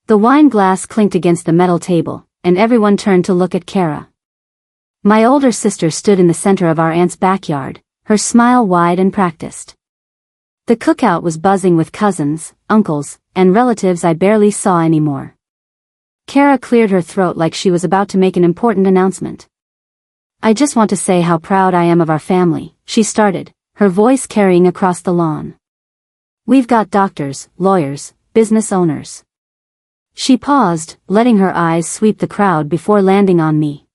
The wine glass clinked against the metal table, and everyone turned to look at Kara. My older sister stood in the center of our aunt's backyard, her smile wide and practiced. The cookout was buzzing with cousins, uncles, and relatives I barely saw anymore. Kara cleared her throat like she was about to make an important announcement. I just want to say how proud I am of our family, she started, her voice carrying across the lawn. We've got doctors, lawyers, business owners. She paused, letting her eyes sweep the crowd before landing on me.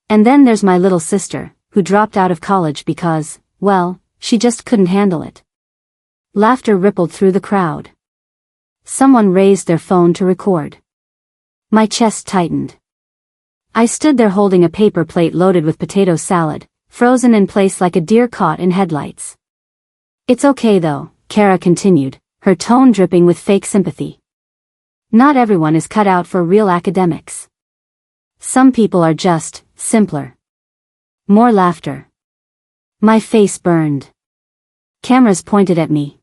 And then there's my little sister, who dropped out of college because, well, she just couldn't handle it. Laughter rippled through the crowd. Someone raised their phone to record. My chest tightened. I stood there holding a paper plate loaded with potato salad, frozen in place like a deer caught in headlights. It's okay though, Kara continued, her tone dripping with fake sympathy. Not everyone is cut out for real academics. Some people are just simpler. More laughter. My face burned. Cameras pointed at me.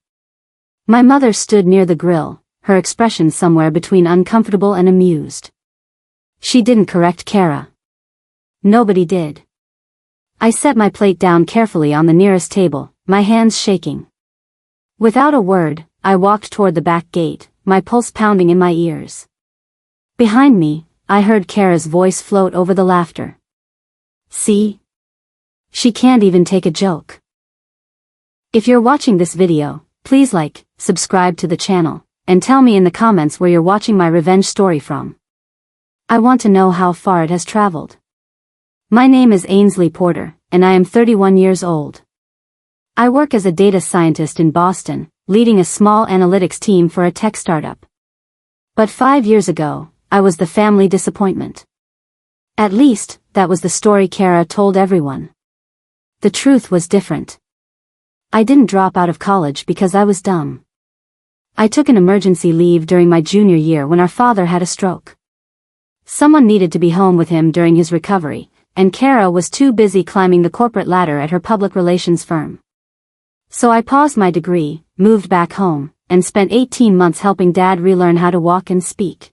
My mother stood near the grill, her expression somewhere between uncomfortable and amused. She didn't correct Kara. Nobody did. I set my plate down carefully on the nearest table, my hands shaking. Without a word, I walked toward the back gate, my pulse pounding in my ears. Behind me, I heard Kara's voice float over the laughter. See? She can't even take a joke. If you're watching this video, please like, subscribe to the channel, and tell me in the comments where you're watching my revenge story from. I want to know how far it has traveled. My name is Ainsley Porter, and I am 31 years old. I work as a data scientist in Boston, leading a small analytics team for a tech startup. But 5 years ago, I was the family disappointment. At least, that was the story Kara told everyone. The truth was different. I didn't drop out of college because I was dumb. I took an emergency leave during my junior year when our father had a stroke. Someone needed to be home with him during his recovery, and Kara was too busy climbing the corporate ladder at her public relations firm. So I paused my degree, moved back home, and spent 18 months helping Dad relearn how to walk and speak.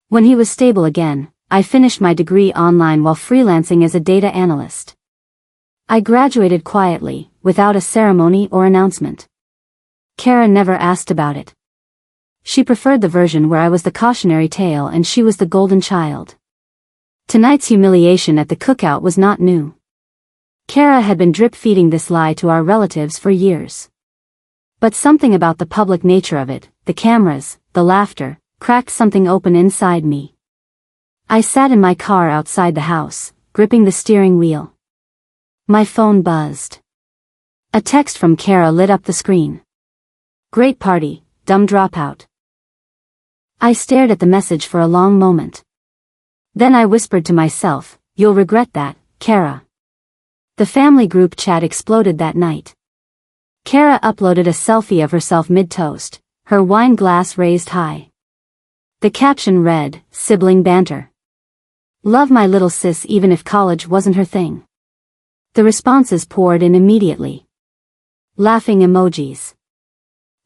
When he was stable again, I finished my degree online while freelancing as a data analyst. I graduated quietly, without a ceremony or announcement. Kara never asked about it. She preferred the version where I was the cautionary tale and she was the golden child. Tonight's humiliation at the cookout was not new. Kara had been drip-feeding this lie to our relatives for years. But something about the public nature of it, the cameras, the laughter, cracked something open inside me. I sat in my car outside the house, gripping the steering wheel. My phone buzzed. A text from Kara lit up the screen. Great party, dumb dropout. I stared at the message for a long moment. Then I whispered to myself, you'll regret that, Kara. The family group chat exploded that night. Kara uploaded a selfie of herself mid-toast, her wine glass raised high. The caption read, sibling banter. Love my little sis even if college wasn't her thing. The responses poured in immediately. Laughing emojis.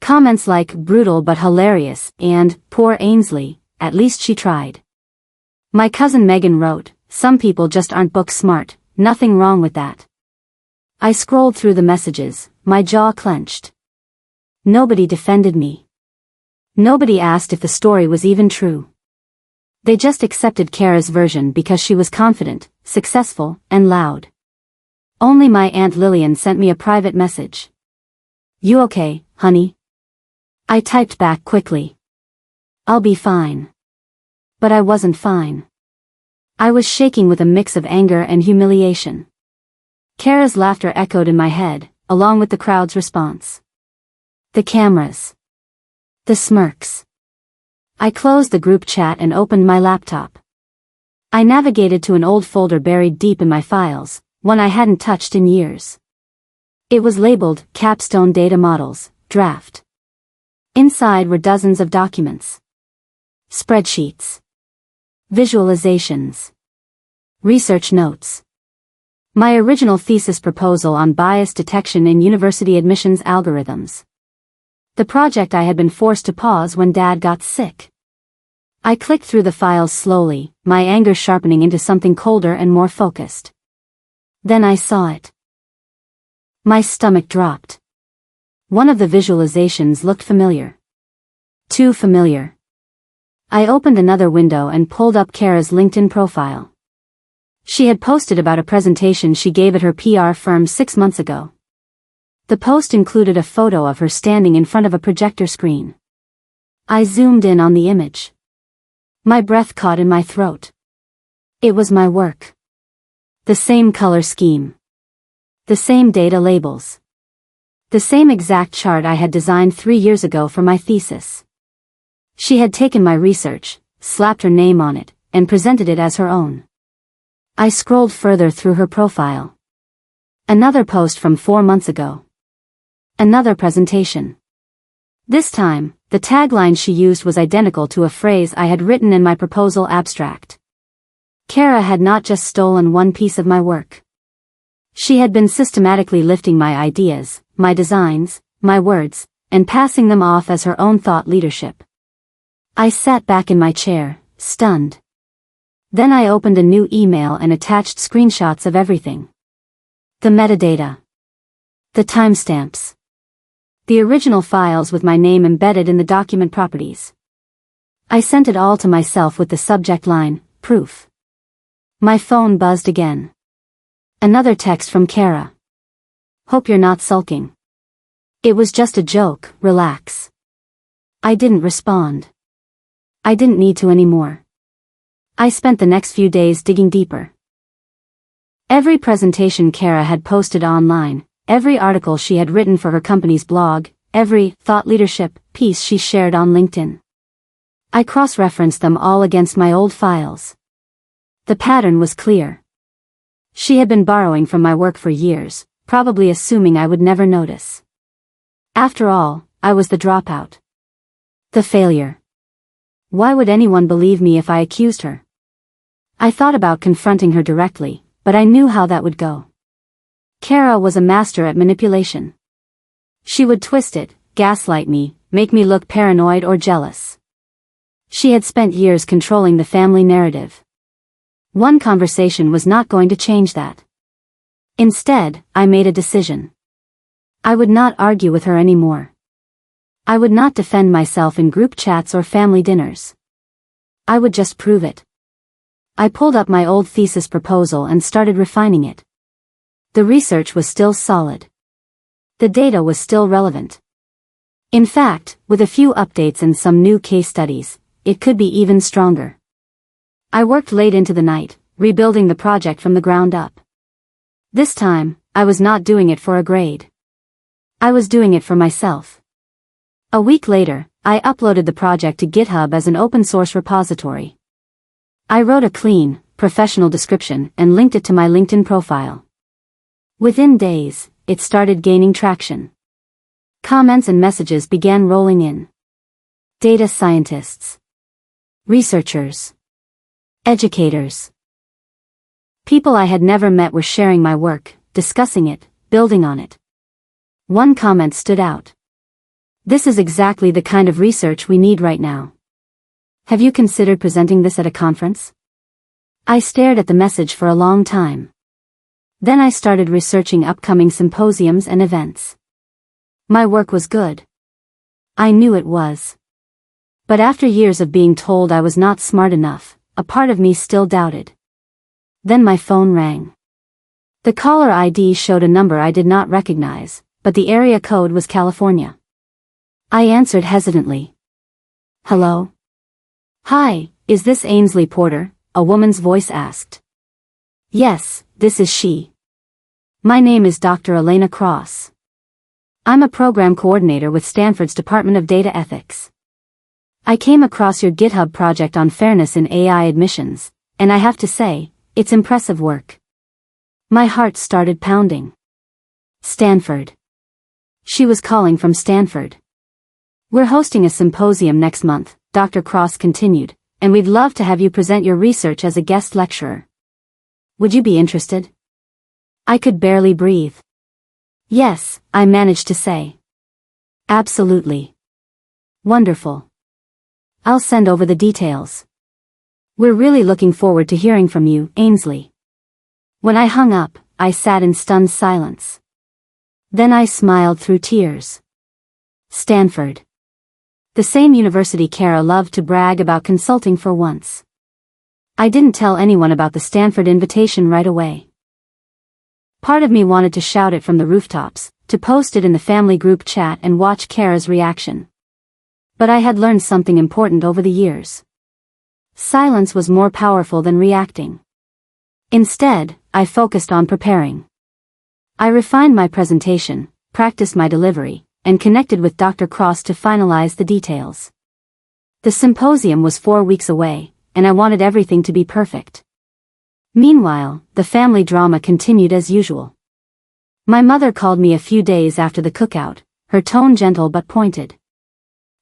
Comments like brutal but hilarious and poor Ainsley, at least she tried. My cousin Megan wrote, some people just aren't book smart, nothing wrong with that. I scrolled through the messages, my jaw clenched. Nobody defended me. Nobody asked if the story was even true. They just accepted Kara's version because she was confident, successful, and loud. Only my Aunt Lillian sent me a private message. You okay, honey? I typed back quickly. I'll be fine. But I wasn't fine. I was shaking with a mix of anger and humiliation. Kara's laughter echoed in my head, along with the crowd's response. The cameras. The smirks. I closed the group chat and opened my laptop. I navigated to an old folder buried deep in my files, one I hadn't touched in years. It was labeled Capstone Data Models, Draft. Inside were dozens of documents. Spreadsheets. Visualizations. Research notes. My original thesis proposal on bias detection in university admissions algorithms. The project I had been forced to pause when Dad got sick. I clicked through the files slowly, my anger sharpening into something colder and more focused. Then I saw it. My stomach dropped. One of the visualizations looked familiar. Too familiar. I opened another window and pulled up Kara's LinkedIn profile. She had posted about a presentation she gave at her PR firm 6 months ago. The post included a photo of her standing in front of a projector screen. I zoomed in on the image. My breath caught in my throat. It was my work. The same color scheme. The same data labels. The same exact chart I had designed 3 years ago for my thesis. She had taken my research, slapped her name on it, and presented it as her own. I scrolled further through her profile. Another post from 4 months ago. Another presentation. This time, the tagline she used was identical to a phrase I had written in my proposal abstract. Kara had not just stolen one piece of my work. She had been systematically lifting my ideas, my designs, my words, and passing them off as her own thought leadership. I sat back in my chair, stunned. Then I opened a new email and attached screenshots of everything. The metadata. The timestamps. The original files with my name embedded in the document properties. I sent it all to myself with the subject line, proof. My phone buzzed again. Another text from Kara. Hope you're not sulking. It was just a joke, relax. I didn't respond. I didn't need to anymore. I spent the next few days digging deeper. Every presentation Kara had posted online, every article she had written for her company's blog, every thought leadership piece she shared on LinkedIn. I cross-referenced them all against my old files. The pattern was clear. She had been borrowing from my work for years, probably assuming I would never notice. After all, I was the dropout. The failure. Why would anyone believe me if I accused her? I thought about confronting her directly, but I knew how that would go. Kara was a master at manipulation. She would twist it, gaslight me, make me look paranoid or jealous. She had spent years controlling the family narrative. One conversation was not going to change that. Instead, I made a decision. I would not argue with her anymore. I would not defend myself in group chats or family dinners. I would just prove it. I pulled up my old thesis proposal and started refining it. The research was still solid. The data was still relevant. In fact, with a few updates and some new case studies, it could be even stronger. I worked late into the night, rebuilding the project from the ground up. This time, I was not doing it for a grade. I was doing it for myself. A week later, I uploaded the project to GitHub as an open-source repository. I wrote a clean, professional description and linked it to my LinkedIn profile. Within days, it started gaining traction. Comments and messages began rolling in. Data scientists. Researchers. Educators. People I had never met were sharing my work, discussing it, building on it. One comment stood out. This is exactly the kind of research we need right now. Have you considered presenting this at a conference? I stared at the message for a long time. Then I started researching upcoming symposiums and events. My work was good. I knew it was. But after years of being told I was not smart enough, a part of me still doubted. Then my phone rang. The caller ID showed a number I did not recognize, but the area code was California. I answered hesitantly. Hello? Hi, is this Ainsley Porter? A woman's voice asked. Yes, this is she. My name is Dr. Elena Cross. I'm a program coordinator with Stanford's Department of Data Ethics. I came across your GitHub project on fairness in AI admissions, and I have to say, it's impressive work. My heart started pounding. Stanford. She was calling from Stanford. We're hosting a symposium next month, Dr. Cross continued, and we'd love to have you present your research as a guest lecturer. Would you be interested? I could barely breathe. Yes, I managed to say. Absolutely. Wonderful. I'll send over the details. We're really looking forward to hearing from you, Ainsley. When I hung up, I sat in stunned silence. Then I smiled through tears. Stanford. The same university Kara loved to brag about consulting for once. I didn't tell anyone about the Stanford invitation right away. Part of me wanted to shout it from the rooftops, to post it in the family group chat and watch Kara's reaction. But I had learned something important over the years. Silence was more powerful than reacting. Instead, I focused on preparing. I refined my presentation, practiced my delivery, and connected with Dr. Cross to finalize the details. The symposium was 4 weeks away, and I wanted everything to be perfect. Meanwhile, the family drama continued as usual. My mother called me a few days after the cookout, her tone gentle but pointed.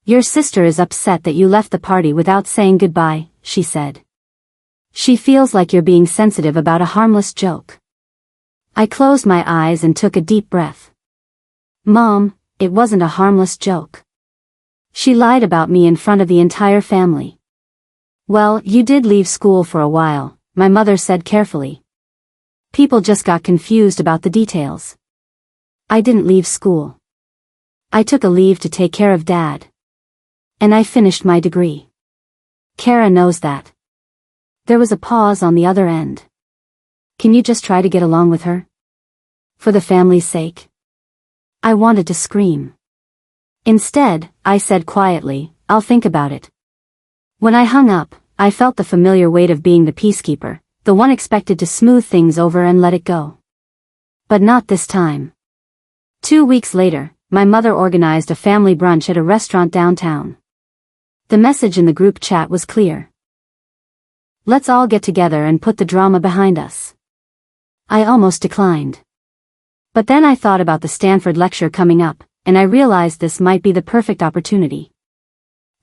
"Your sister is upset that you left the party without saying goodbye," she said. "She feels like you're being sensitive about a harmless joke." I closed my eyes and took a deep breath. "Mom, it wasn't a harmless joke. She lied about me in front of the entire family." "Well, you did leave school for a while," my mother said carefully. "People just got confused about the details." "I didn't leave school. I took a leave to take care of Dad. And I finished my degree. Kara knows that." There was a pause on the other end. "Can you just try to get along with her? For the family's sake?" I wanted to scream. Instead, I said quietly, "I'll think about it." When I hung up, I felt the familiar weight of being the peacekeeper, the one expected to smooth things over and let it go. But not this time. 2 weeks later, my mother organized a family brunch at a restaurant downtown. The message in the group chat was clear. "Let's all get together and put the drama behind us." I almost declined. But then I thought about the Stanford lecture coming up, and I realized this might be the perfect opportunity.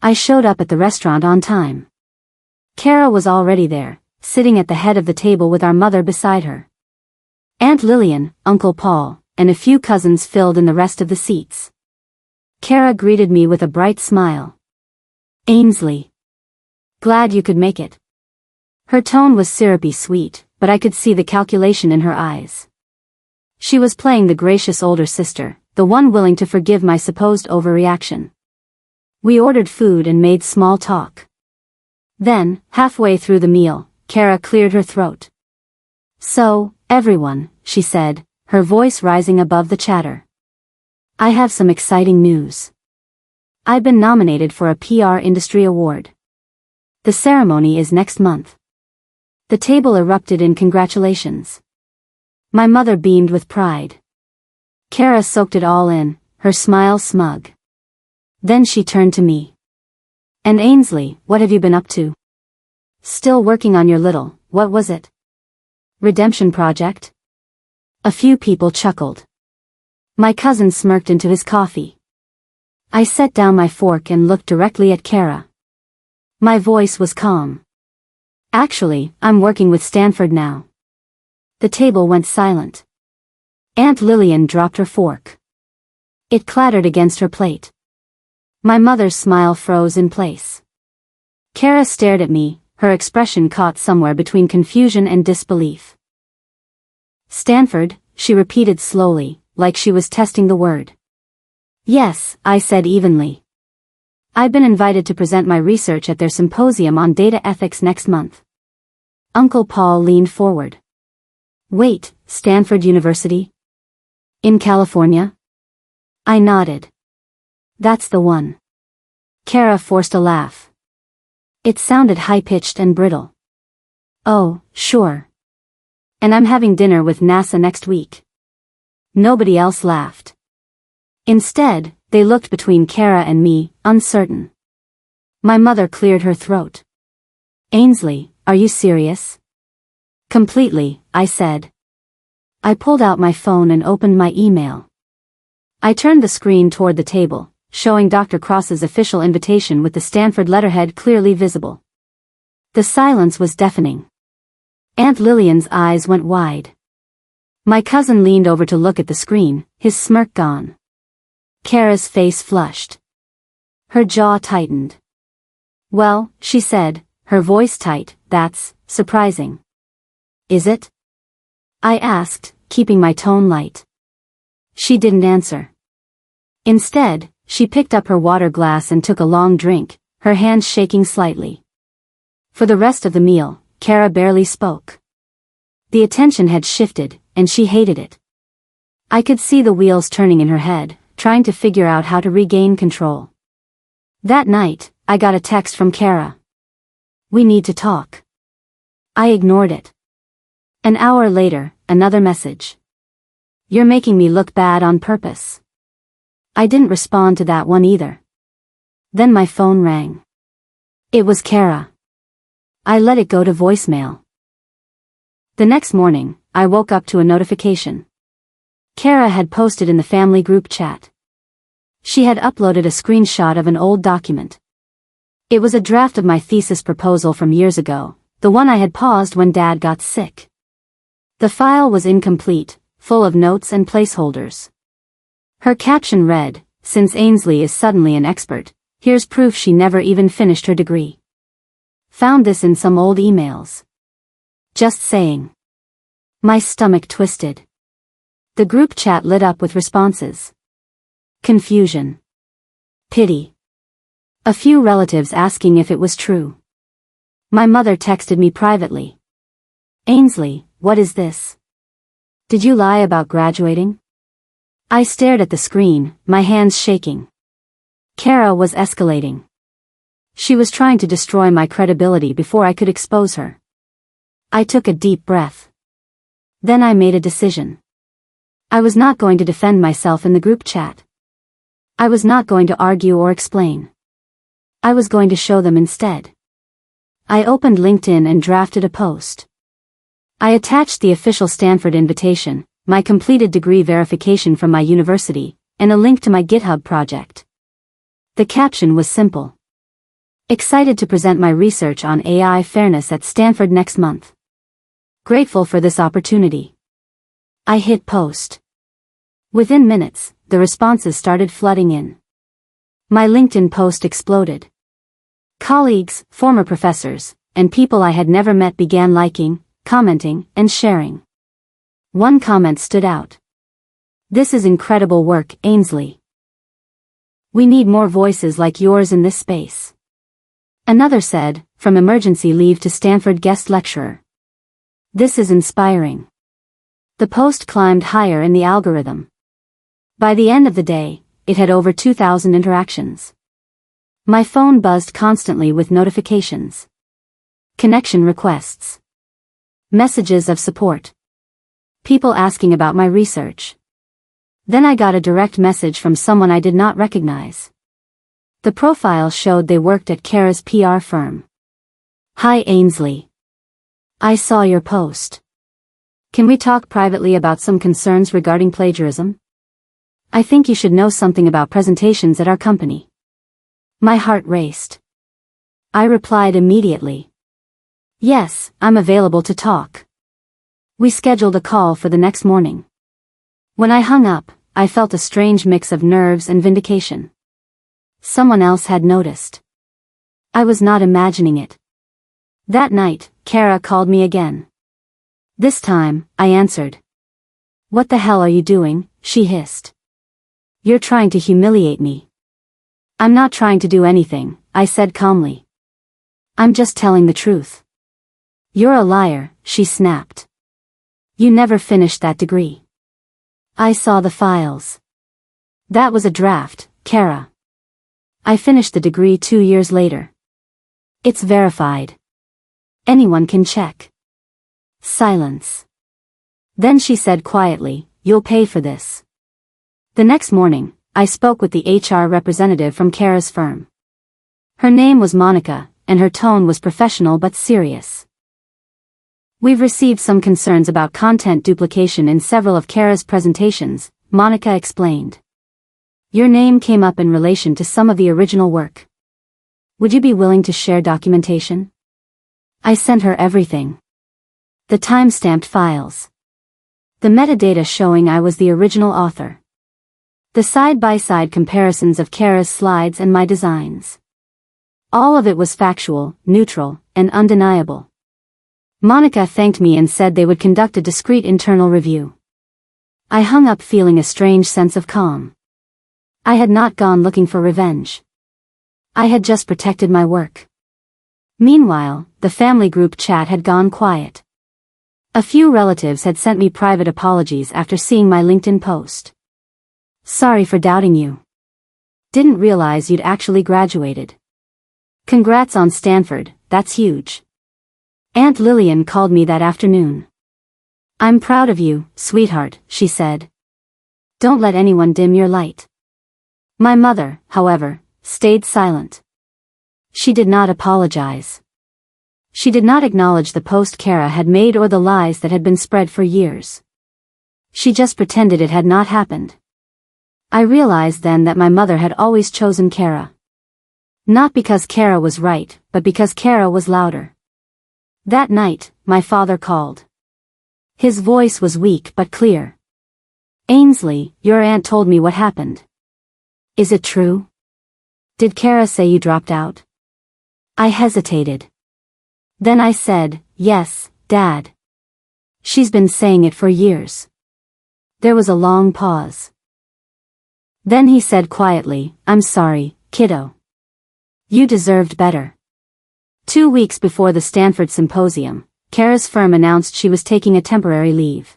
I showed up at the restaurant on time. Kara was already there, sitting at the head of the table with our mother beside her. Aunt Lillian, Uncle Paul, and a few cousins filled in the rest of the seats. Kara greeted me with a bright smile. "Ainsley. Glad you could make it." Her tone was syrupy sweet, but I could see the calculation in her eyes. She was playing the gracious older sister, the one willing to forgive my supposed overreaction. We ordered food and made small talk. Then, halfway through the meal, Kara cleared her throat. "So, everyone," she said, her voice rising above the chatter. "I have some exciting news. I've been nominated for a PR Industry Award. The ceremony is next month." The table erupted in congratulations. My mother beamed with pride. Kara soaked it all in, her smile smug. Then she turned to me. "And Ainsley, what have you been up to?" "Still working on your little, what was it? Redemption project?" A few people chuckled. My cousin smirked into his coffee. I set down my fork and looked directly at Kara. My voice was calm. "Actually, I'm working with Stanford now." The table went silent. Aunt Lillian dropped her fork. It clattered against her plate. My mother's smile froze in place. Kara stared at me, her expression caught somewhere between confusion and disbelief. "Stanford," she repeated slowly, like she was testing the word. "Yes," I said evenly. "I've been invited to present my research at their symposium on data ethics next month." Uncle Paul leaned forward. "Wait, Stanford University? In California?" I nodded. "That's the one." Kara forced a laugh. It sounded high-pitched and brittle. "Oh, sure. And I'm having dinner with NASA next week." Nobody else laughed. Instead, they looked between Kara and me, uncertain. My mother cleared her throat. "Ainsley, are you serious?" "Completely," I said. I pulled out my phone and opened my email. I turned the screen toward the table, showing Dr. Cross's official invitation with the Stanford letterhead clearly visible. The silence was deafening. Aunt Lillian's eyes went wide. My cousin leaned over to look at the screen, his smirk gone. Kara's face flushed. Her jaw tightened. Well, she said, her voice tight, that's surprising. Is it? I asked, keeping my tone light. She didn't answer. Instead, she picked up her water glass and took a long drink, her hands shaking slightly. For the rest of the meal, Kara barely spoke. The attention had shifted, and she hated it. I could see the wheels turning in her head, trying to figure out how to regain control. That night, I got a text from Kara. We need to talk. I ignored it. An hour later, another message. You're making me look bad on purpose. I didn't respond to that one either. Then my phone rang. It was Kara. I let it go to voicemail. The next morning, I woke up to a notification. Kara had posted in the family group chat. She had uploaded a screenshot of an old document. It was a draft of my thesis proposal from years ago, the one I had paused when Dad got sick. The file was incomplete, full of notes and placeholders. Her caption read, "Since Ainsley is suddenly an expert, here's proof she never even finished her degree. Found this in some old emails." Just saying. My stomach twisted. The group chat lit up with responses. Confusion. Pity. A few relatives asking if it was true. My mother texted me privately. Ainsley, what is this? Did you lie about graduating? I stared at the screen, my hands shaking. Kara was escalating. She was trying to destroy my credibility before I could expose her. I took a deep breath. Then I made a decision. I was not going to defend myself in the group chat. I was not going to argue or explain. I was going to show them instead. I opened LinkedIn and drafted a post. I attached the official Stanford invitation, my completed degree verification from my university, and a link to my GitHub project. The caption was simple. Excited to present my research on AI fairness at Stanford next month. Grateful for this opportunity. I hit post. Within minutes, the responses started flooding in. My LinkedIn post exploded. Colleagues, former professors, and people I had never met began liking, commenting, and sharing. One comment stood out. This is incredible work, Ainsley. We need more voices like yours in this space. Another said, from emergency leave to Stanford guest lecturer. This is inspiring. The post climbed higher in the algorithm. By the end of the day, it had over 2,000 interactions. My phone buzzed constantly with notifications. Connection requests. Messages of support. People asking about my research. Then I got a direct message from someone I did not recognize. The profile showed they worked at Kara's PR firm. Hi Ainsley. I saw your post. Can we talk privately about some concerns regarding plagiarism? I think you should know something about presentations at our company. My heart raced. I replied immediately. Yes, I'm available to talk. We scheduled a call for the next morning. When I hung up, I felt a strange mix of nerves and vindication. Someone else had noticed. I was not imagining it. That night, Kara called me again. This time, I answered. What the hell are you doing? She hissed. You're trying to humiliate me. I'm not trying to do anything, I said calmly. I'm just telling the truth. You're a liar, she snapped. You never finished that degree. I saw the files. That was a draft, Kara. I finished the degree 2 years later. It's verified. Anyone can check. Silence. Then she said quietly, you'll pay for this. The next morning, I spoke with the HR representative from Kara's firm. Her name was Monica, and her tone was professional but serious. We've received some concerns about content duplication in several of Kara's presentations, Monica explained. Your name came up in relation to some of the original work. Would you be willing to share documentation? I sent her everything. The time-stamped files. The metadata showing I was the original author. The side-by-side comparisons of Kara's slides and my designs. All of it was factual, neutral, and undeniable. Monica thanked me and said they would conduct a discreet internal review. I hung up feeling a strange sense of calm. I had not gone looking for revenge. I had just protected my work. Meanwhile, the family group chat had gone quiet. A few relatives had sent me private apologies after seeing my LinkedIn post. Sorry for doubting you. Didn't realize you'd actually graduated. Congrats on Stanford, that's huge. Aunt Lillian called me that afternoon. I'm proud of you, sweetheart, she said. Don't let anyone dim your light. My mother, however, stayed silent. She did not apologize. She did not acknowledge the post Kara had made or the lies that had been spread for years. She just pretended it had not happened. I realized then that my mother had always chosen Kara. Not because Kara was right, but because Kara was louder. That night, my father called. His voice was weak but clear. Ainsley, your aunt told me what happened. Is it true? Did Kara say you dropped out? I hesitated. Then I said, yes, Dad. She's been saying it for years. There was a long pause. Then he said quietly, I'm sorry, kiddo. You deserved better. 2 weeks before the Stanford symposium, Kara's firm announced she was taking a temporary leave.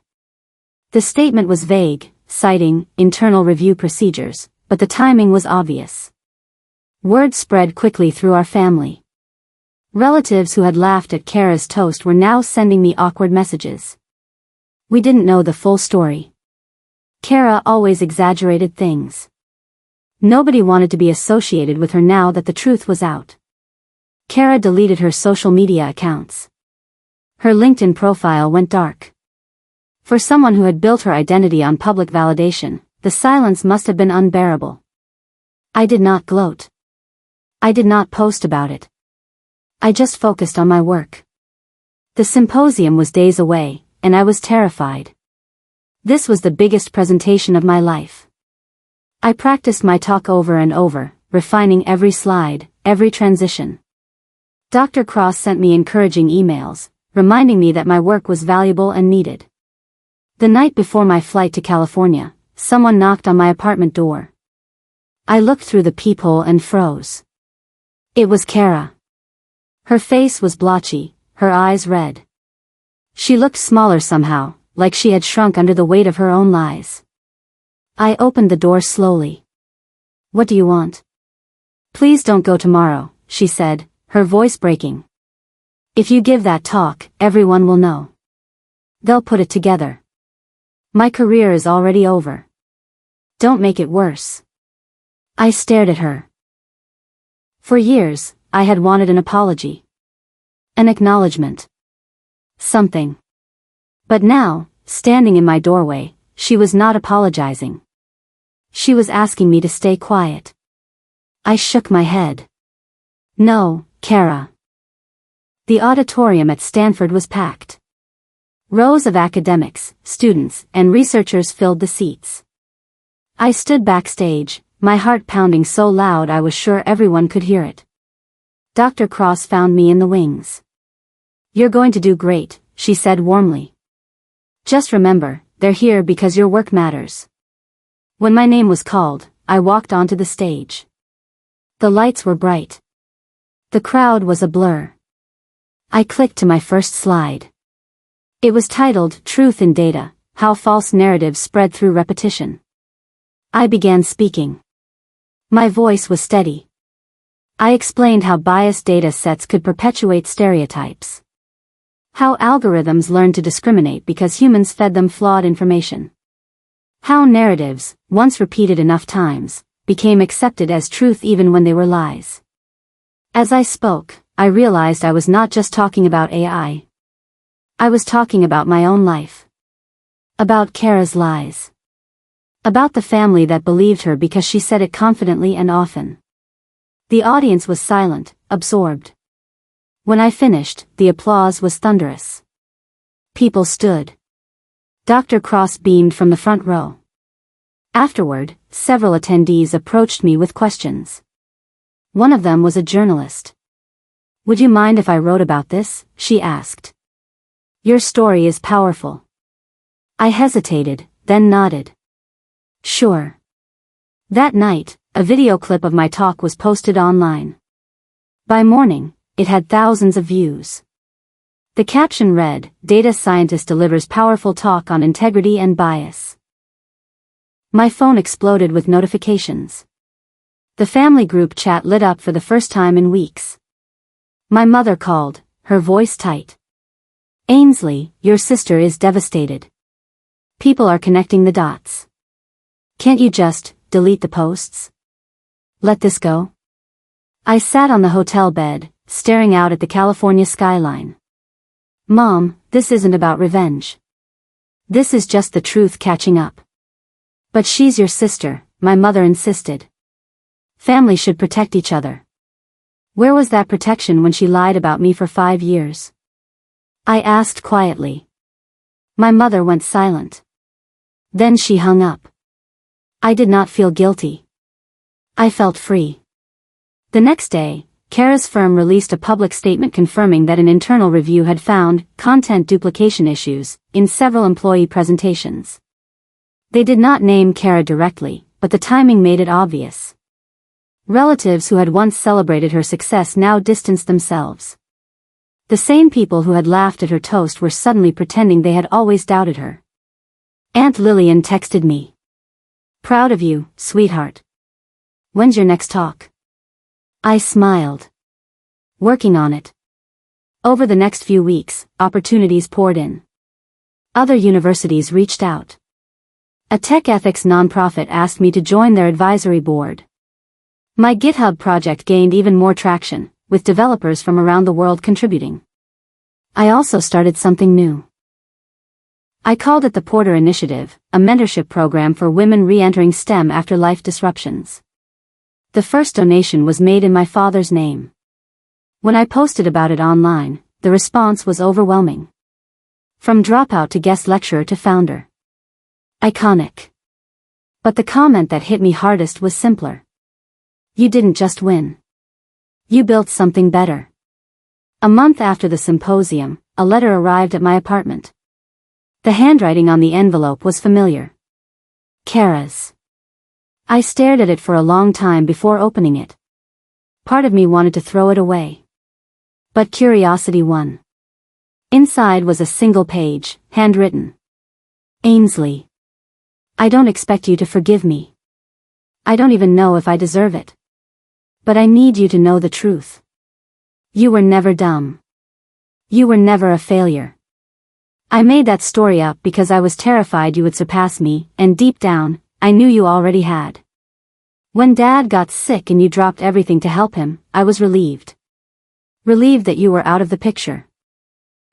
The statement was vague, citing internal review procedures, but the timing was obvious. Word spread quickly through our family. Relatives who had laughed at Kara's toast were now sending me awkward messages. We didn't know the full story. Kara always exaggerated things. Nobody wanted to be associated with her now that the truth was out. Kara deleted her social media accounts. Her LinkedIn profile went dark. For someone who had built her identity on public validation, the silence must have been unbearable. I did not gloat. I did not post about it. I just focused on my work. The symposium was days away, and I was terrified. This was the biggest presentation of my life. I practiced my talk over and over, refining every slide, every transition. Dr. Cross sent me encouraging emails, reminding me that my work was valuable and needed. The night before my flight to California, someone knocked on my apartment door. I looked through the peephole and froze. It was Kara. Her face was blotchy, her eyes red. She looked smaller somehow, like she had shrunk under the weight of her own lies. I opened the door slowly. What do you want? Please don't go tomorrow, she said, her voice breaking. If you give that talk, everyone will know. They'll put it together. My career is already over. Don't make it worse. I stared at her. For years, I had wanted an apology. An acknowledgement. Something. But now, standing in my doorway, she was not apologizing. She was asking me to stay quiet. I shook my head. No, Kara. The auditorium at Stanford was packed. Rows of academics, students, and researchers filled the seats. I stood backstage, my heart pounding so loud I was sure everyone could hear it. Dr. Cross found me in the wings. You're going to do great, she said warmly. Just remember, they're here because your work matters. When my name was called, I walked onto the stage. The lights were bright. The crowd was a blur. I clicked to my first slide. It was titled Truth in Data, How False Narratives Spread Through Repetition. I began speaking. My voice was steady. I explained how biased data sets could perpetuate stereotypes. How algorithms learned to discriminate because humans fed them flawed information. How narratives, once repeated enough times, became accepted as truth even when they were lies. As I spoke, I realized I was not just talking about AI. I was talking about my own life. About Kara's lies. About the family that believed her because she said it confidently and often. The audience was silent, absorbed. When I finished, the applause was thunderous. People stood. Dr. Cross beamed from the front row. Afterward, several attendees approached me with questions. One of them was a journalist. "Would you mind if I wrote about this?" she asked. "Your story is powerful." I hesitated, then nodded. "Sure." That night, a video clip of my talk was posted online. By morning, it had thousands of views. The caption read, "Data scientist delivers powerful talk on integrity and bias." My phone exploded with notifications. The family group chat lit up for the first time in weeks. My mother called, her voice tight. "Ainsley, your sister is devastated. People are connecting the dots. Can't you just delete the posts? Let this go?" I sat on the hotel bed, staring out at the California skyline. "Mom, this isn't about revenge. This is just the truth catching up." "But she's your sister," my mother insisted. "Family should protect each other." Where was that protection when she lied about me for 5 years? I asked quietly. My mother went silent. Then she hung up. I did not feel guilty. I felt free. The next day, Kara's firm released a public statement confirming that an internal review had found content duplication issues in several employee presentations. They did not name Kara directly, but the timing made it obvious. Relatives who had once celebrated her success now distanced themselves. The same people who had laughed at her toast were suddenly pretending they had always doubted her. Aunt Lillian texted me. "Proud of you, sweetheart. When's your next talk?" I smiled. "Working on it." Over the next few weeks, opportunities poured in. Other universities reached out. A tech ethics nonprofit asked me to join their advisory board. My GitHub project gained even more traction, with developers from around the world contributing. I also started something new. I called it the Porter Initiative, a mentorship program for women re-entering STEM after life disruptions. The first donation was made in my father's name. When I posted about it online, the response was overwhelming. From dropout to guest lecturer to founder. Iconic. But the comment that hit me hardest was simpler. "You didn't just win. You built something better." A month after the symposium, a letter arrived at my apartment. The handwriting on the envelope was familiar. Kara's. I stared at it for a long time before opening it. Part of me wanted to throw it away. But curiosity won. Inside was a single page, handwritten. "Ainsley. I don't expect you to forgive me. I don't even know if I deserve it. But I need you to know the truth. You were never dumb. You were never a failure. I made that story up because I was terrified you would surpass me, and deep down, I knew you already had. When Dad got sick and you dropped everything to help him, I was relieved. Relieved that you were out of the picture.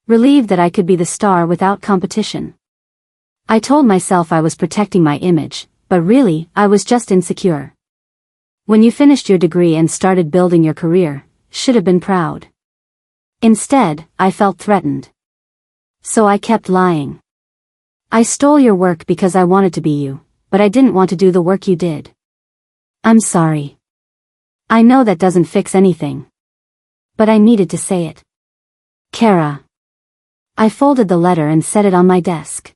Relieved that I could be the star without competition. I told myself I was protecting my image, but really, I was just insecure. When you finished your degree and started building your career, should have been proud. Instead, I felt threatened. So I kept lying. I stole your work because I wanted to be you, but I didn't want to do the work you did. I'm sorry. I know that doesn't fix anything. But I needed to say it. Kara. I folded the letter and set it on my desk.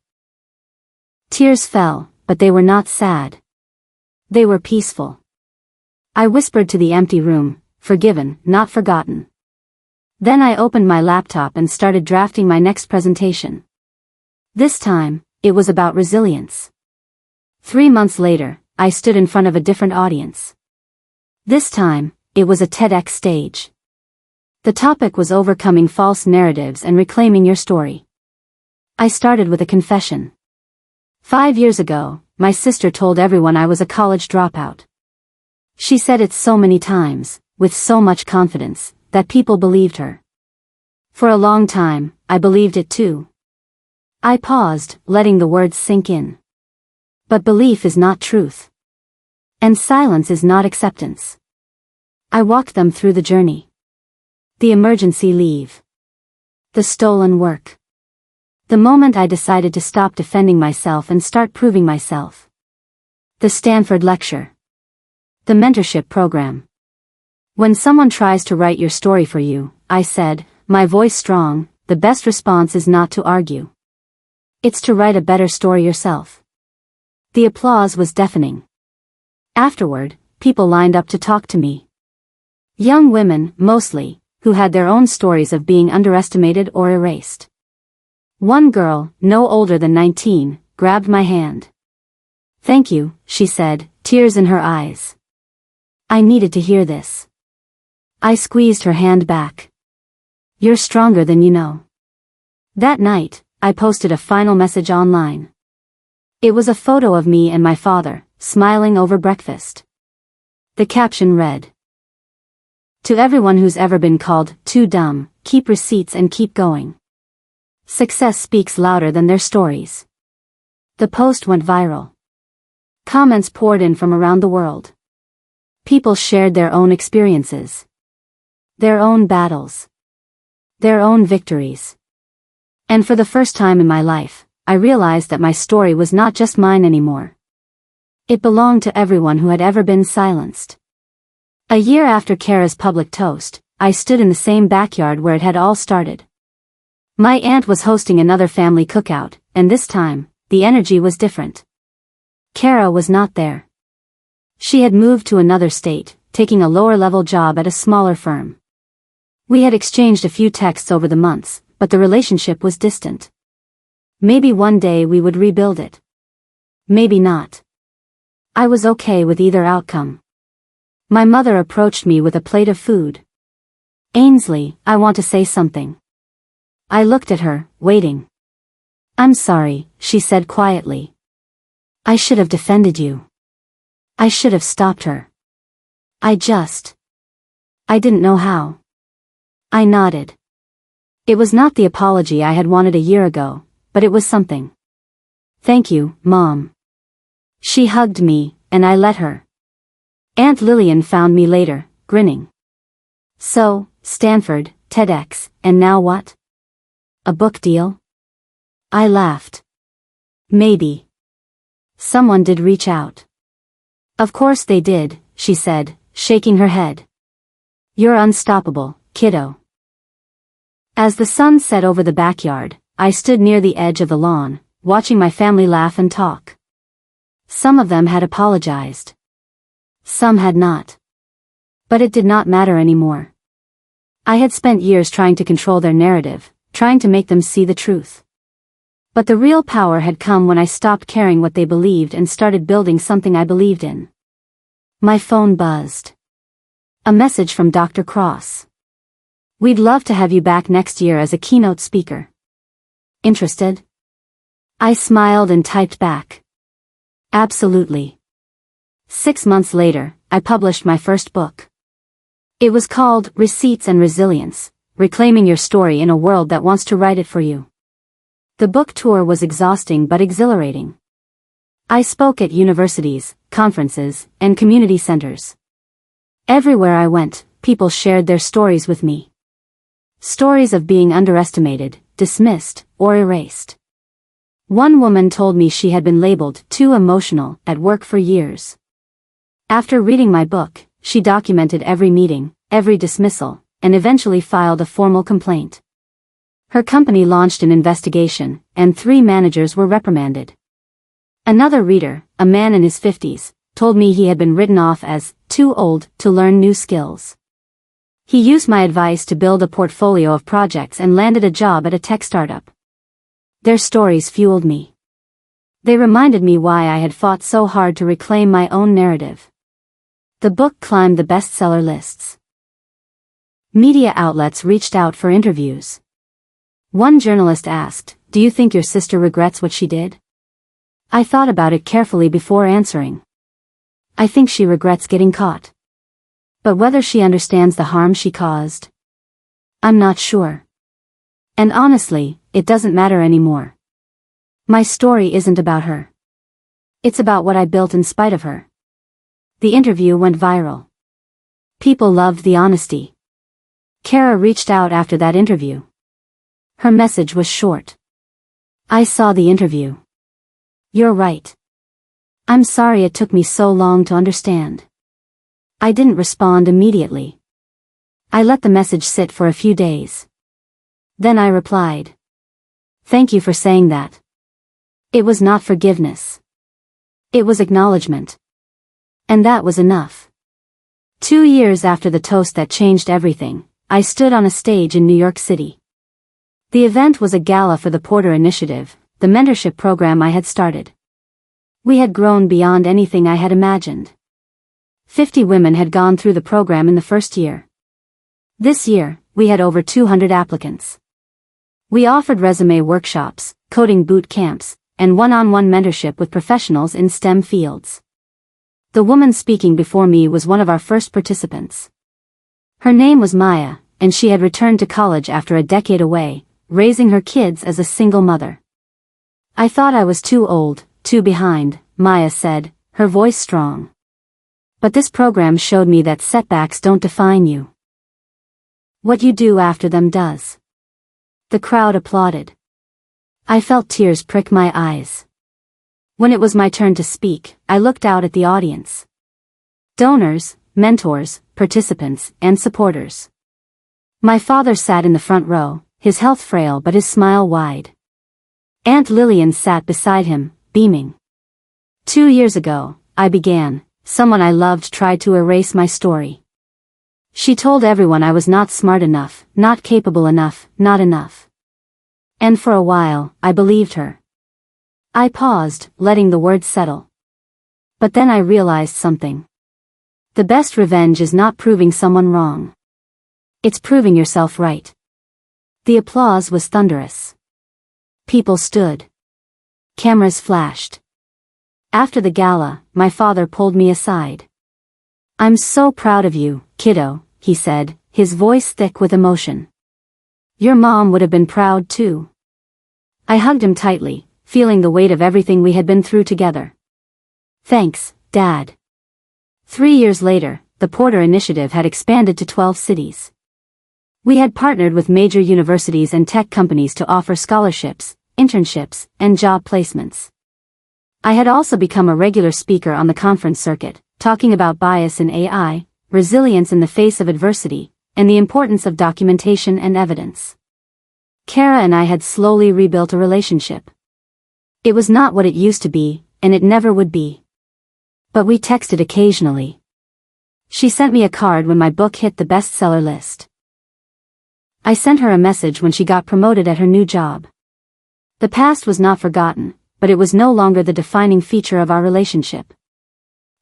Tears fell, but they were not sad. They were peaceful. I whispered to the empty room, forgiven, not forgotten. Then I opened my laptop and started drafting my next presentation. This time, it was about resilience. 3 months later, I stood in front of a different audience. This time, it was a TEDx stage. The topic was overcoming false narratives and reclaiming your story. I started with a confession. 5 years ago, my sister told everyone I was a college dropout. She said it so many times, with so much confidence, that people believed her. For a long time, I believed it too. I paused, letting the words sink in. But belief is not truth. And silence is not acceptance. I walked them through the journey. The emergency leave. The stolen work. The moment I decided to stop defending myself and start proving myself. The Stanford lecture. The mentorship program. When someone tries to write your story for you, I said, my voice strong, the best response is not to argue. It's to write a better story yourself. The applause was deafening. Afterward, people lined up to talk to me. Young women, mostly, who had their own stories of being underestimated or erased. One girl, no older than 19, grabbed my hand. Thank you, she said, tears in her eyes. I needed to hear this. I squeezed her hand back. You're stronger than you know. That night, I posted a final message online. It was a photo of me and my father, smiling over breakfast. The caption read, "To everyone who's ever been called too dumb, keep receipts and keep going. Success speaks louder than their stories." The post went viral. Comments poured in from around the world. People shared their own experiences. Their own battles. Their own victories. And for the first time in my life, I realized that my story was not just mine anymore. It belonged to everyone who had ever been silenced. A year after Kara's public toast, I stood in the same backyard where it had all started. My aunt was hosting another family cookout, and this time, the energy was different. Kara was not there. She had moved to another state, taking a lower-level job at a smaller firm. We had exchanged a few texts over the months, but the relationship was distant. Maybe one day we would rebuild it. Maybe not. I was okay with either outcome. My mother approached me with a plate of food. "Ainsley, I want to say something." I looked at her, waiting. "I'm sorry," she said quietly. "I should have defended you. I should have stopped her. I didn't know how." I nodded. It was not the apology I had wanted a year ago, but it was something. "Thank you, Mom." She hugged me, and I let her. Aunt Lillian found me later, grinning. "So, Stanford, TEDx, and now what? A book deal?" I laughed. "Maybe. Someone did reach out." "Of course they did," she said, shaking her head. "You're unstoppable, kiddo." As the sun set over the backyard, I stood near the edge of the lawn, watching my family laugh and talk. Some of them had apologized. Some had not. But it did not matter anymore. I had spent years trying to control their narrative, trying to make them see the truth. But the real power had come when I stopped caring what they believed and started building something I believed in. My phone buzzed. A message from Dr. Cross. "We'd love to have you back next year as a keynote speaker. Interested?" I smiled and typed back. "Absolutely." 6 months later, I published my first book. It was called Receipts and Resilience, Reclaiming Your Story in a World That Wants to Write It For You. The book tour was exhausting but exhilarating. I spoke at universities, conferences, and community centers. Everywhere I went, people shared their stories with me. Stories of being underestimated, dismissed, or erased. One woman told me she had been labeled too emotional at work for years. After reading my book, she documented every meeting, every dismissal, and eventually filed a formal complaint. Her company launched an investigation, and 3 managers were reprimanded. Another reader, a man in his 50s, told me he had been written off as too old to learn new skills. He used my advice to build a portfolio of projects and landed a job at a tech startup. Their stories fueled me. They reminded me why I had fought so hard to reclaim my own narrative. The book climbed the bestseller lists. Media outlets reached out for interviews. One journalist asked, "Do you think your sister regrets what she did?" I thought about it carefully before answering. I think she regrets getting caught. But whether she understands the harm she caused, I'm not sure. And honestly, it doesn't matter anymore. My story isn't about her. It's about what I built in spite of her. The interview went viral. People loved the honesty. Kara reached out after that interview. Her message was short. "I saw the interview. You're right. I'm sorry it took me so long to understand." I didn't respond immediately. I let the message sit for a few days. Then I replied. Thank you for saying that. It was not forgiveness. It was acknowledgement. And that was enough. 2 years after the toast that changed everything, I stood on a stage in New York City. The event was a gala for the Porter Initiative, the mentorship program I had started. We had grown beyond anything I had imagined. 50 women had gone through the program in the first year. This year, we had over 200 applicants. We offered resume workshops, coding boot camps, and one-on-one mentorship with professionals in STEM fields. The woman speaking before me was one of our first participants. Her name was Maya, and she had returned to college after a decade away, raising her kids as a single mother. I thought I was too old, too behind, Maya said, her voice strong. But this program showed me that setbacks don't define you. What you do after them does. The crowd applauded. I felt tears prick my eyes. When it was my turn to speak, I looked out at the audience. Donors, mentors, participants, and supporters. My father sat in the front row, his health frail but his smile wide. Aunt Lillian sat beside him, beaming. 2 years ago, I began. Someone I loved tried to erase my story. She told everyone I was not smart enough, not capable enough, not enough. And for a while, I believed her. I paused, letting the words settle. But then I realized something. The best revenge is not proving someone wrong. It's proving yourself right. The applause was thunderous. People stood. Cameras flashed. After the gala, my father pulled me aside. I'm so proud of you, kiddo, he said, his voice thick with emotion. Your mom would have been proud too. I hugged him tightly, feeling the weight of everything we had been through together. Thanks, Dad. 3 years later, the Porter Initiative had expanded to 12 cities. We had partnered with major universities and tech companies to offer scholarships, internships, and job placements. I had also become a regular speaker on the conference circuit, talking about bias in AI, resilience in the face of adversity, and the importance of documentation and evidence. Kara and I had slowly rebuilt a relationship. It was not what it used to be, and it never would be. But we texted occasionally. She sent me a card when my book hit the bestseller list. I sent her a message when she got promoted at her new job. The past was not forgotten, but it was no longer the defining feature of our relationship.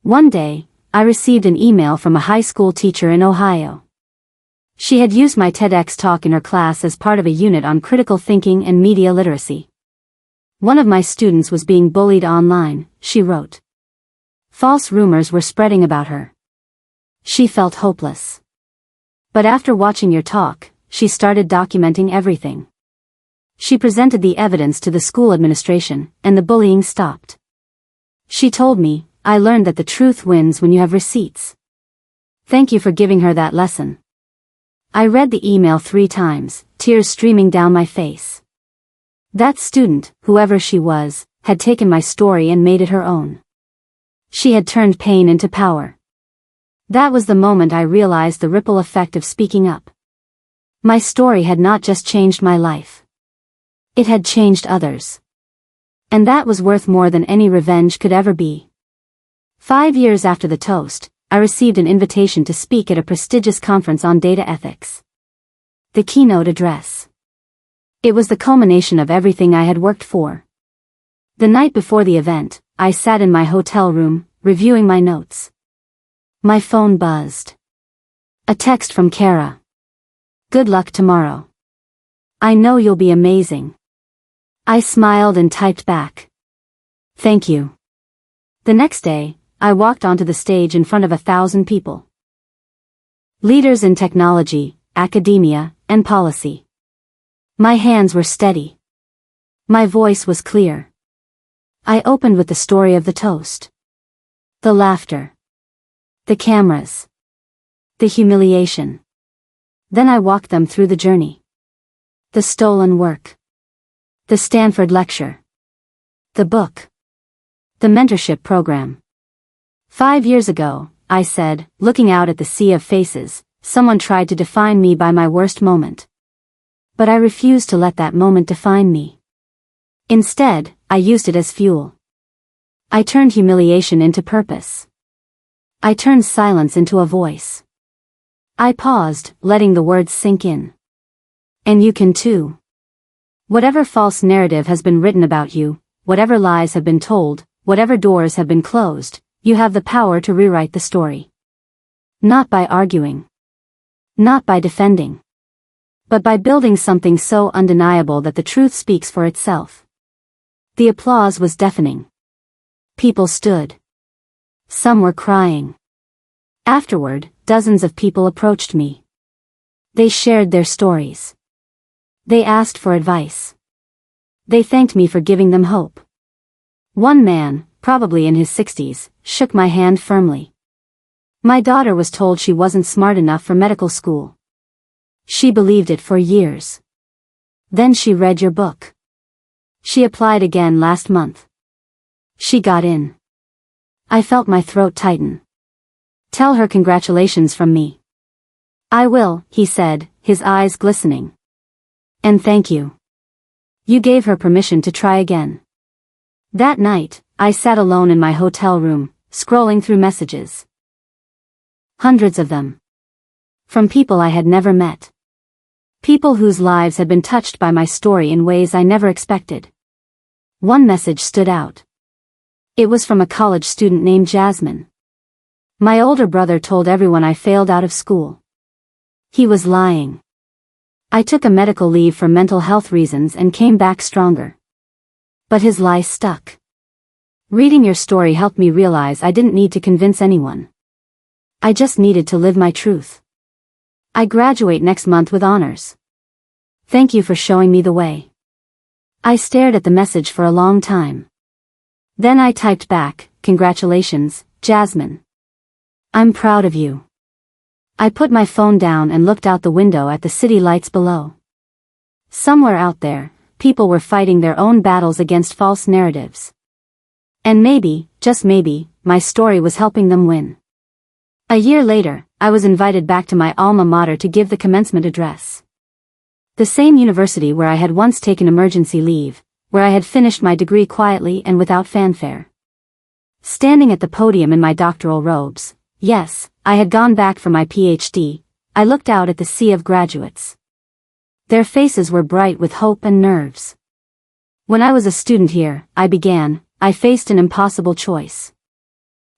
One day, I received an email from a high school teacher in Ohio. She had used my TEDx talk in her class as part of a unit on critical thinking and media literacy. One of my students was being bullied online, she wrote. False rumors were spreading about her. She felt hopeless. But after watching your talk, she started documenting everything. She presented the evidence to the school administration, and the bullying stopped. She told me, I learned that the truth wins when you have receipts. Thank you for giving her that lesson. I read the email 3 times, tears streaming down my face. That student, whoever she was, had taken my story and made it her own. She had turned pain into power. That was the moment I realized the ripple effect of speaking up. My story had not just changed my life. It had changed others. And that was worth more than any revenge could ever be. 5 years after the toast, I received an invitation to speak at a prestigious conference on data ethics. The keynote address. It was the culmination of everything I had worked for. The night before the event, I sat in my hotel room, reviewing my notes. My phone buzzed. A text from Kara. Good luck tomorrow. I know you'll be amazing. I smiled and typed back. Thank you. The next day, I walked onto the stage in front of 1,000 people. Leaders in technology, academia, and policy. My hands were steady. My voice was clear. I opened with the story of the toast. The laughter. The cameras. The humiliation. Then I walked them through the journey. The stolen work. The Stanford lecture. The book. The mentorship program. 5 years ago, I said, looking out at the sea of faces, someone tried to define me by my worst moment. But I refused to let that moment define me. Instead, I used it as fuel. I turned humiliation into purpose. I turned silence into a voice. I paused, letting the words sink in. And you can too. Whatever false narrative has been written about you, whatever lies have been told, whatever doors have been closed, you have the power to rewrite the story. Not by arguing. Not by defending. But by building something so undeniable that the truth speaks for itself. The applause was deafening. People stood. Some were crying. Afterward, dozens of people approached me. They shared their stories. They asked for advice. They thanked me for giving them hope. One man, probably in his 60s, shook my hand firmly. My daughter was told she wasn't smart enough for medical school. She believed it for years. Then she read your book. She applied again last month. She got in. I felt my throat tighten. Tell her congratulations from me. I will, he said, his eyes glistening. And thank you. You gave her permission to try again. That night, I sat alone in my hotel room, scrolling through messages. Hundreds of them. From people I had never met. People whose lives had been touched by my story in ways I never expected. One message stood out. It was from a college student named Jasmine. My older brother told everyone I failed out of school. He was lying. I took a medical leave for mental health reasons and came back stronger. But his lie stuck. Reading your story helped me realize I didn't need to convince anyone. I just needed to live my truth. I graduate next month with honors. Thank you for showing me the way. I stared at the message for a long time. Then I typed back, congratulations, Jasmine. I'm proud of you. I put my phone down and looked out the window at the city lights below. Somewhere out there, people were fighting their own battles against false narratives. And maybe, just maybe, my story was helping them win. A year later, I was invited back to my alma mater to give the commencement address. The same university where I had once taken emergency leave, where I had finished my degree quietly and without fanfare. Standing at the podium in my doctoral robes, yes, I had gone back for my PhD, I looked out at the sea of graduates. Their faces were bright with hope and nerves. When I was a student here, I faced an impossible choice.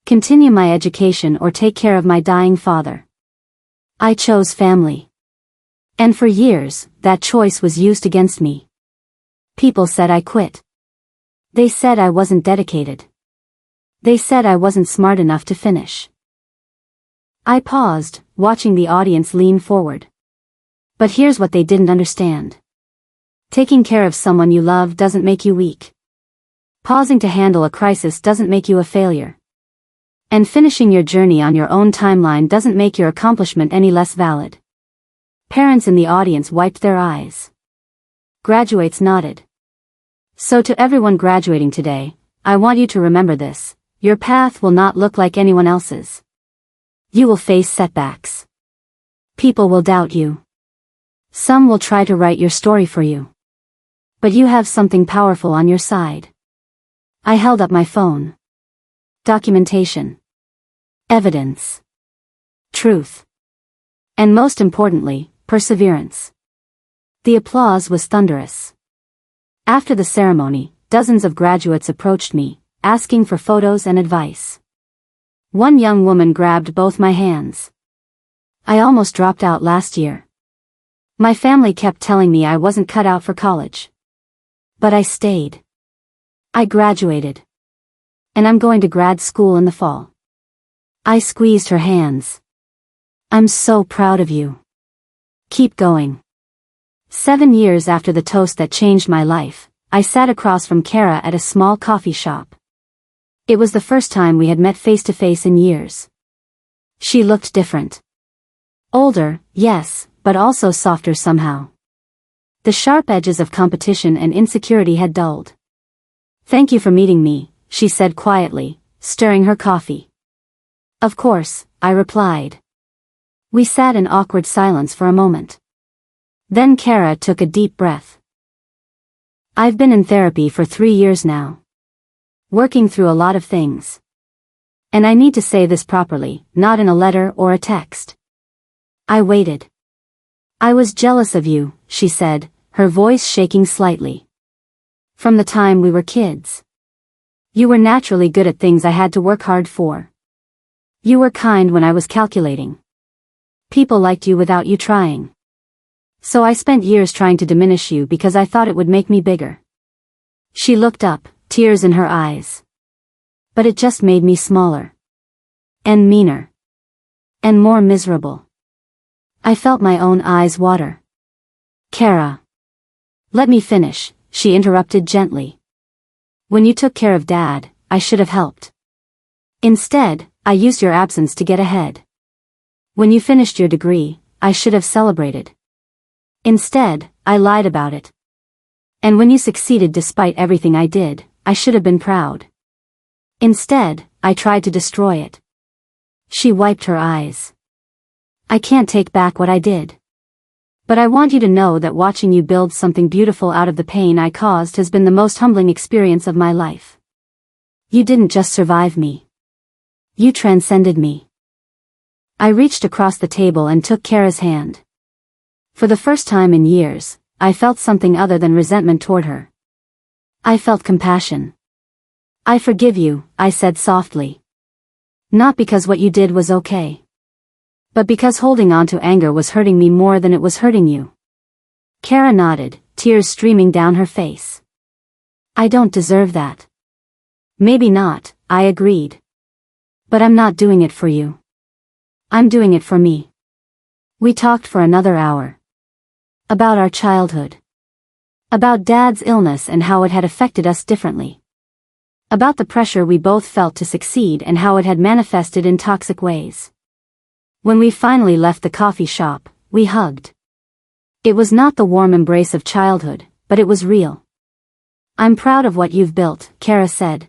Continue my education or take care of my dying father. I chose family. And for years, that choice was used against me. People said I quit. They said I wasn't dedicated. They said I wasn't smart enough to finish. I paused, watching the audience lean forward. But here's what they didn't understand. Taking care of someone you love doesn't make you weak. Pausing to handle a crisis doesn't make you a failure. And finishing your journey on your own timeline doesn't make your accomplishment any less valid. Parents in the audience wiped their eyes. Graduates nodded. So to everyone graduating today, I want you to remember this: your path will not look like anyone else's. You will face setbacks. People will doubt you. Some will try to write your story for you. But you have something powerful on your side. I held up my phone. Documentation. Evidence. Truth. And most importantly, perseverance. The applause was thunderous. After the ceremony, dozens of graduates approached me, asking for photos and advice. One young woman grabbed both my hands. I almost dropped out last year. My family kept telling me I wasn't cut out for college. But I stayed. I graduated. And I'm going to grad school in the fall. I squeezed her hands. I'm so proud of you. Keep going. 7 years after the toast that changed my life, I sat across from Kara at a small coffee shop. It was the first time we had met face to face in years. She looked different. Older, yes, but also softer somehow. The sharp edges of competition and insecurity had dulled. Thank you for meeting me, she said quietly, stirring her coffee. Of course, I replied. We sat in awkward silence for a moment. Then Kara took a deep breath. I've been in therapy for 3 years now. Working through a lot of things. And I need to say this properly, not in a letter or a text. I waited. I was jealous of you, she said, her voice shaking slightly. From the time we were kids. You were naturally good at things I had to work hard for. You were kind when I was calculating. People liked you without you trying. So I spent years trying to diminish you because I thought it would make me bigger. She looked up, tears in her eyes. But it just made me smaller. And meaner. And more miserable. I felt my own eyes water. Kara. Let me finish, she interrupted gently. When you took care of Dad, I should have helped. Instead, I used your absence to get ahead. When you finished your degree, I should have celebrated. Instead, I lied about it. And when you succeeded despite everything I did, I should have been proud. Instead, I tried to destroy it. She wiped her eyes. I can't take back what I did. But I want you to know that watching you build something beautiful out of the pain I caused has been the most humbling experience of my life. You didn't just survive me. You transcended me. I reached across the table and took Kara's hand. For the first time in years, I felt something other than resentment toward her. I felt compassion. I forgive you, I said softly. Not because what you did was okay. But because holding on to anger was hurting me more than it was hurting you. Kara nodded, tears streaming down her face. I don't deserve that. Maybe not, I agreed. But I'm not doing it for you. I'm doing it for me. We talked for another hour. About our childhood. About Dad's illness and how it had affected us differently. About the pressure we both felt to succeed and how it had manifested in toxic ways. When we finally left the coffee shop, we hugged. It was not the warm embrace of childhood, but it was real. I'm proud of what you've built, Kara said.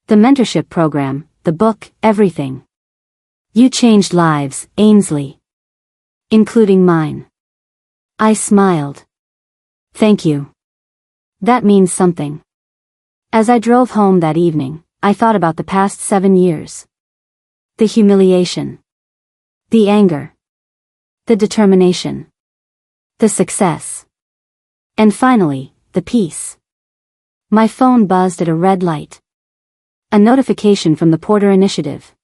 The mentorship program, the book, everything. You changed lives, Ainsley. Including mine. I smiled. Thank you. That means something. As I drove home that evening, I thought about the past 7 years. The humiliation. The anger. The determination. The success. And finally, the peace. My phone buzzed at a red light. A notification from the Porter Initiative.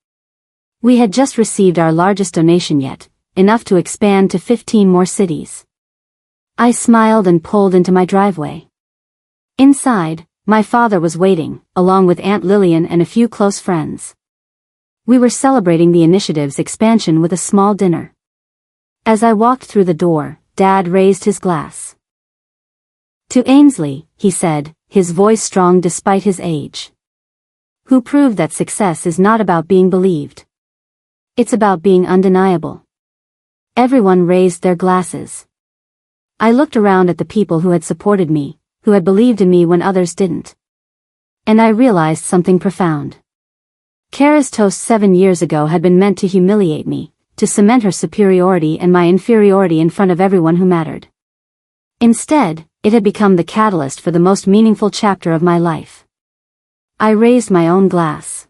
We had just received our largest donation yet, enough to expand to 15 more cities. I smiled and pulled into my driveway. Inside, my father was waiting, along with Aunt Lillian and a few close friends. We were celebrating the initiative's expansion with a small dinner. As I walked through the door, Dad raised his glass. To Ainsley, he said, his voice strong despite his age. Who proved that success is not about being believed. It's about being undeniable. Everyone raised their glasses. I looked around at the people who had supported me, who had believed in me when others didn't. And I realized something profound. Kara's toast 7 years ago had been meant to humiliate me, to cement her superiority and my inferiority in front of everyone who mattered. Instead, it had become the catalyst for the most meaningful chapter of my life. I raised my own glass.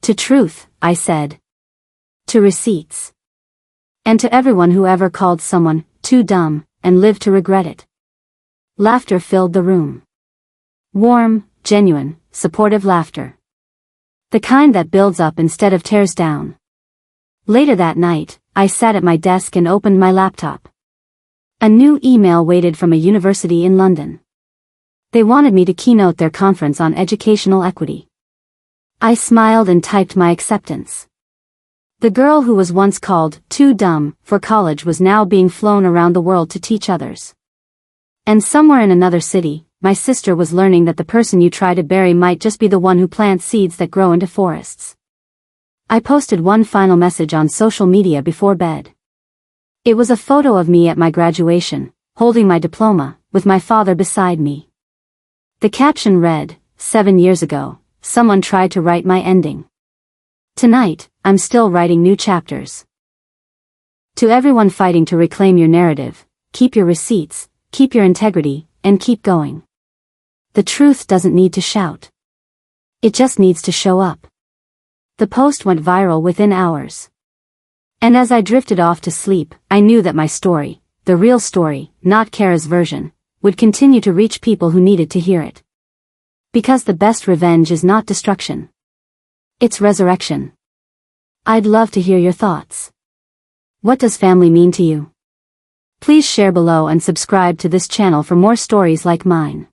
To truth, I said. To receipts. And to everyone who ever called someone too dumb and lived to regret it. Laughter filled the room. Warm, genuine, supportive laughter. The kind that builds up instead of tears down. Later that night, I sat at my desk and opened my laptop. A new email waited from a university in London. They wanted me to keynote their conference on educational equity. I smiled and typed my acceptance. The girl who was once called too dumb for college was now being flown around the world to teach others. And somewhere in another city, my sister was learning that the person you try to bury might just be the one who plants seeds that grow into forests. I posted one final message on social media before bed. It was a photo of me at my graduation, holding my diploma, with my father beside me. The caption read, 7 years ago, someone tried to write my ending. Tonight, I'm still writing new chapters. To everyone fighting to reclaim your narrative, keep your receipts, keep your integrity, and keep going. The truth doesn't need to shout. It just needs to show up. The post went viral within hours. And as I drifted off to sleep, I knew that my story, the real story, not Kara's version, would continue to reach people who needed to hear it. Because the best revenge is not destruction. It's resurrection. I'd love to hear your thoughts. What does family mean to you? Please share below and subscribe to this channel for more stories like mine.